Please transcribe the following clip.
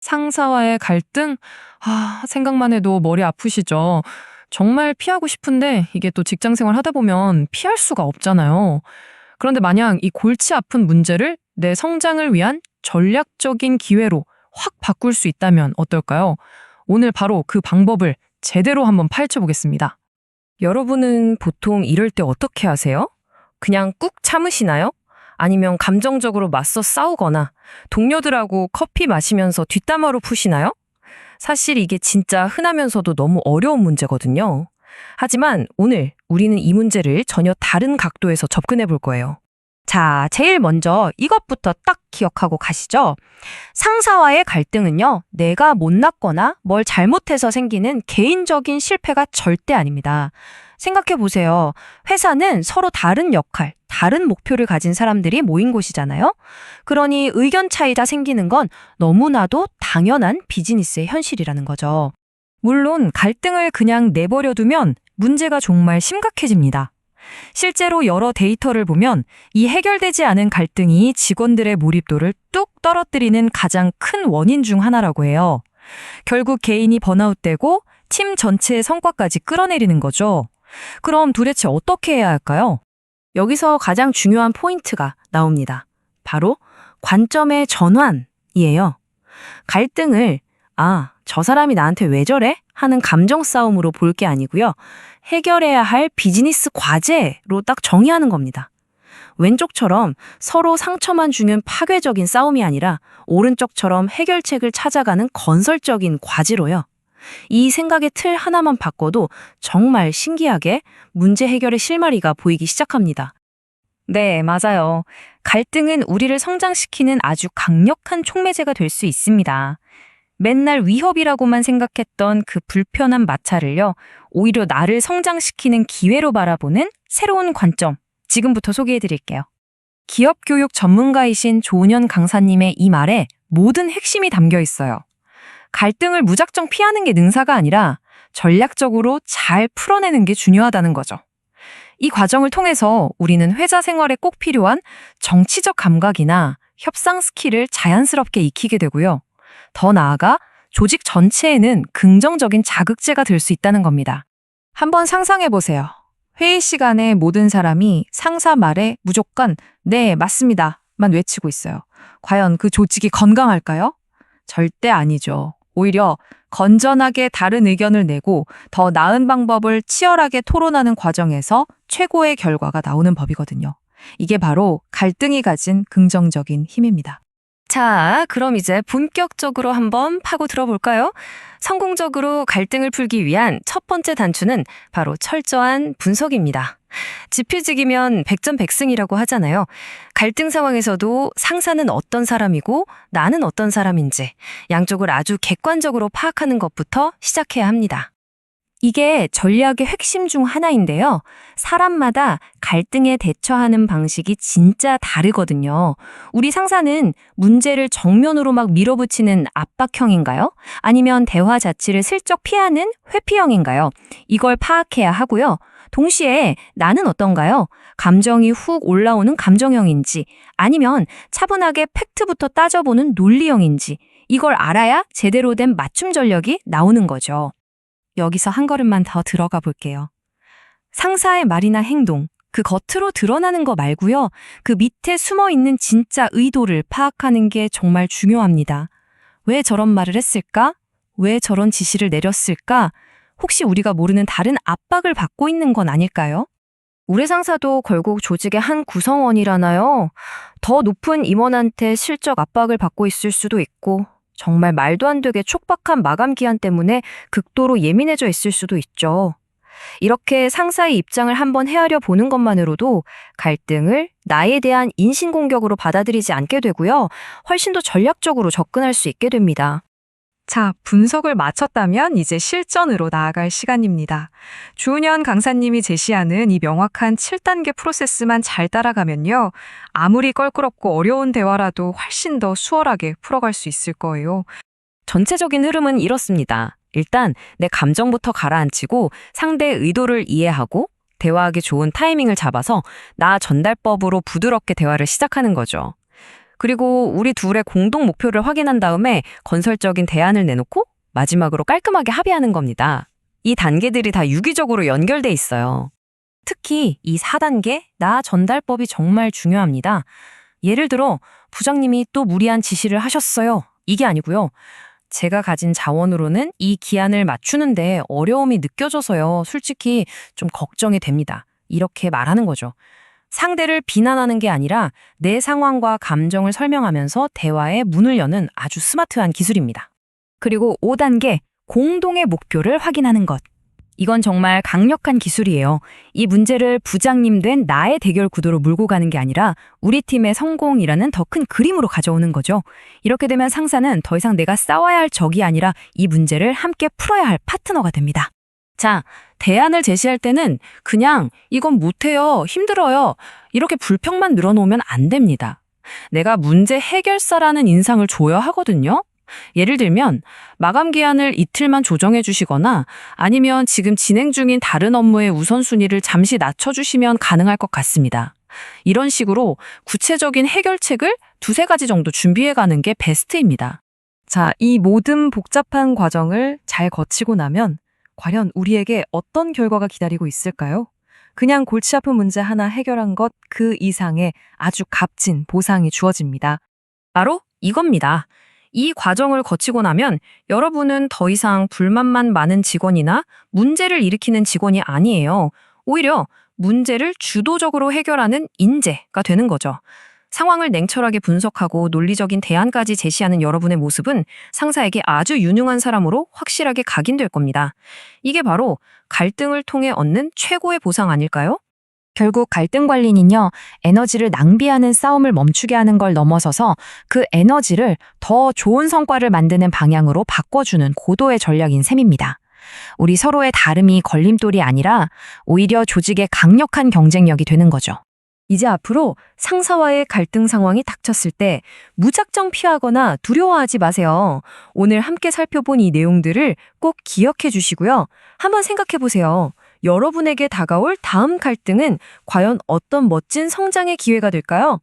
상사와의 갈등? 생각만 해도 머리 아프시죠? 정말 피하고 싶은데 이게 또 직장 생활 하다 보면 피할 수가 없잖아요. 그런데 만약 이 골치 아픈 문제를 내 성장을 위한 전략적인 기회로 확 바꿀 수 있다면 어떨까요? 오늘 바로 그 방법을 제대로 한번 파헤쳐 보겠습니다. 여러분은 보통 이럴 때 어떻게 하세요? 그냥 꾹 참으시나요? 아니면 감정적으로 맞서 싸우거나 동료들하고 커피 마시면서 뒷담화로 푸시나요? 사실 이게 진짜 흔하면서도 너무 어려운 문제거든요. 하지만 오늘 우리는 이 문제를 전혀 다른 각도에서 접근해 볼 거예요. 자, 제일 먼저 이것부터 딱 기억하고 가시죠. 상사와의 갈등은요, 내가 못났거나 뭘 잘못해서 생기는 개인적인 실패가 절대 아닙니다. 생각해 보세요. 회사는 서로 다른 역할, 다른 목표를 가진 사람들이 모인 곳이잖아요. 그러니 의견 차이가 생기는 건 너무나도 당연한 비즈니스의 현실이라는 거죠. 물론 갈등을 그냥 내버려 두면 문제가 정말 심각해집니다. 실제로 여러 데이터를 보면 이 해결되지 않은 갈등이 직원들의 몰입도를 뚝 떨어뜨리는 가장 큰 원인 중 하나라고 해요. 결국 개인이 번아웃되고 팀 전체의 성과까지 끌어내리는 거죠. 그럼 도대체 어떻게 해야 할까요? 여기서 가장 중요한 포인트가 나옵니다. 바로 관점의 전환이에요. 갈등을 저 사람이 나한테 왜 저래? 하는 감정 싸움으로 볼 게 아니고요. 해결해야 할 비즈니스 과제로 딱 정의하는 겁니다. 왼쪽처럼 서로 상처만 주는 파괴적인 싸움이 아니라 오른쪽처럼 해결책을 찾아가는 건설적인 과제로요. 이 생각의 틀 하나만 바꿔도 정말 신기하게 문제 해결의 실마리가 보이기 시작합니다. 네, 맞아요. 갈등은 우리를 성장시키는 아주 강력한 촉매제가 될 수 있습니다. 맨날 위협이라고만 생각했던 그 불편한 마찰을요, 오히려 나를 성장시키는 기회로 바라보는 새로운 관점, 지금부터 소개해드릴게요. 기업 교육 전문가이신 조은현 강사님의 이 말에 모든 핵심이 담겨 있어요. 갈등을 무작정 피하는 게 능사가 아니라 전략적으로 잘 풀어내는 게 중요하다는 거죠. 이 과정을 통해서 우리는 회사 생활에 꼭 필요한 정치적 감각이나 협상 스킬을 자연스럽게 익히게 되고요. 더 나아가 조직 전체에는 긍정적인 자극제가 될 수 있다는 겁니다. 한번 상상해 보세요. 회의 시간에 모든 사람이 상사 말에 무조건 네, 맞습니다만 외치고 있어요. 과연 그 조직이 건강할까요? 절대 아니죠. 오히려 건전하게 다른 의견을 내고 더 나은 방법을 치열하게 토론하는 과정에서 최고의 결과가 나오는 법이거든요. 이게 바로 갈등이 가진 긍정적인 힘입니다. 자, 그럼 이제 본격적으로 한번 파고 들어볼까요? 성공적으로 갈등을 풀기 위한 첫 번째 단추는 바로 철저한 분석입니다. 지필지기면 백전백승이라고 하잖아요. 갈등 상황에서도 상사는 어떤 사람이고 나는 어떤 사람인지 양쪽을 아주 객관적으로 파악하는 것부터 시작해야 합니다. 이게 전략의 핵심 중 하나인데요. 사람마다 갈등에 대처하는 방식이 진짜 다르거든요. 우리 상사는 문제를 정면으로 막 밀어붙이는 압박형인가요? 아니면 대화 자체를 슬쩍 피하는 회피형인가요? 이걸 파악해야 하고요. 동시에 나는 어떤가요? 감정이 훅 올라오는 감정형인지 아니면 차분하게 팩트부터 따져보는 논리형인지 이걸 알아야 제대로 된 맞춤 전략이 나오는 거죠. 여기서 한 걸음만 더 들어가 볼게요. 상사의 말이나 행동, 그 겉으로 드러나는 거 말고요. 그 밑에 숨어 있는 진짜 의도를 파악하는 게 정말 중요합니다. 왜 저런 말을 했을까? 왜 저런 지시를 내렸을까? 혹시 우리가 모르는 다른 압박을 받고 있는 건 아닐까요? 우리 상사도 결국 조직의 한 구성원이라나요? 더 높은 임원한테 실적 압박을 받고 있을 수도 있고 정말 말도 안 되게 촉박한 마감 기한 때문에 극도로 예민해져 있을 수도 있죠. 이렇게 상사의 입장을 한번 헤아려 보는 것만으로도 갈등을 나에 대한 인신공격으로 받아들이지 않게 되고요. 훨씬 더 전략적으로 접근할 수 있게 됩니다. 자, 분석을 마쳤다면 이제 실전으로 나아갈 시간입니다. 주은현 강사님이 제시하는 이 명확한 7단계 프로세스만 잘 따라가면요. 아무리 껄끄럽고 어려운 대화라도 훨씬 더 수월하게 풀어갈 수 있을 거예요. 전체적인 흐름은 이렇습니다. 일단 내 감정부터 가라앉히고 상대의 의도를 이해하고 대화하기 좋은 타이밍을 잡아서 나 전달법으로 부드럽게 대화를 시작하는 거죠. 그리고 우리 둘의 공동 목표를 확인한 다음에 건설적인 대안을 내놓고 마지막으로 깔끔하게 합의하는 겁니다. 이 단계들이 다 유기적으로 연결돼 있어요. 특히 이 4단계 나 전달법이 정말 중요합니다. 예를 들어 부장님이 또 무리한 지시를 하셨어요. 이게 아니고요. 제가 가진 자원으로는 이 기한을 맞추는데 어려움이 느껴져서요. 솔직히 좀 걱정이 됩니다. 이렇게 말하는 거죠. 상대를 비난하는 게 아니라 내 상황과 감정을 설명하면서 대화의 문을 여는 아주 스마트한 기술입니다. 그리고 5단계, 공동의 목표를 확인하는 것. 이건 정말 강력한 기술이에요. 이 문제를 부장님 된 나의 대결 구도로 몰고 가는 게 아니라 우리 팀의 성공이라는 더 큰 그림으로 가져오는 거죠. 이렇게 되면 상사는 더 이상 내가 싸워야 할 적이 아니라 이 문제를 함께 풀어야 할 파트너가 됩니다. 자, 대안을 제시할 때는 그냥 이건 못해요, 힘들어요 이렇게 불평만 늘어놓으면 안 됩니다. 내가 문제 해결사라는 인상을 줘야 하거든요. 예를 들면 마감 기한을 이틀만 조정해 주시거나 아니면 지금 진행 중인 다른 업무의 우선순위를 잠시 낮춰주시면 가능할 것 같습니다. 이런 식으로 구체적인 해결책을 2-3가지 정도 준비해 가는 게 베스트입니다. 자, 이 모든 복잡한 과정을 잘 거치고 나면 과연 우리에게 어떤 결과가 기다리고 있을까요? 그냥 골치 아픈 문제 하나 해결한 것 그 이상의 아주 값진 보상이 주어집니다. 바로 이겁니다. 이 과정을 거치고 나면 여러분은 더 이상 불만만 많은 직원이나 문제를 일으키는 직원이 아니에요. 오히려 문제를 주도적으로 해결하는 인재가 되는 거죠. 상황을 냉철하게 분석하고 논리적인 대안까지 제시하는 여러분의 모습은 상사에게 아주 유능한 사람으로 확실하게 각인될 겁니다. 이게 바로 갈등을 통해 얻는 최고의 보상 아닐까요? 결국 갈등 관리는요, 에너지를 낭비하는 싸움을 멈추게 하는 걸 넘어서서 그 에너지를 더 좋은 성과를 만드는 방향으로 바꿔주는 고도의 전략인 셈입니다. 우리 서로의 다름이 걸림돌이 아니라 오히려 조직의 강력한 경쟁력이 되는 거죠. 이제 앞으로 상사와의 갈등 상황이 닥쳤을 때 무작정 피하거나 두려워하지 마세요. 오늘 함께 살펴본 이 내용들을 꼭 기억해 주시고요. 한번 생각해 보세요. 여러분에게 다가올 다음 갈등은 과연 어떤 멋진 성장의 기회가 될까요?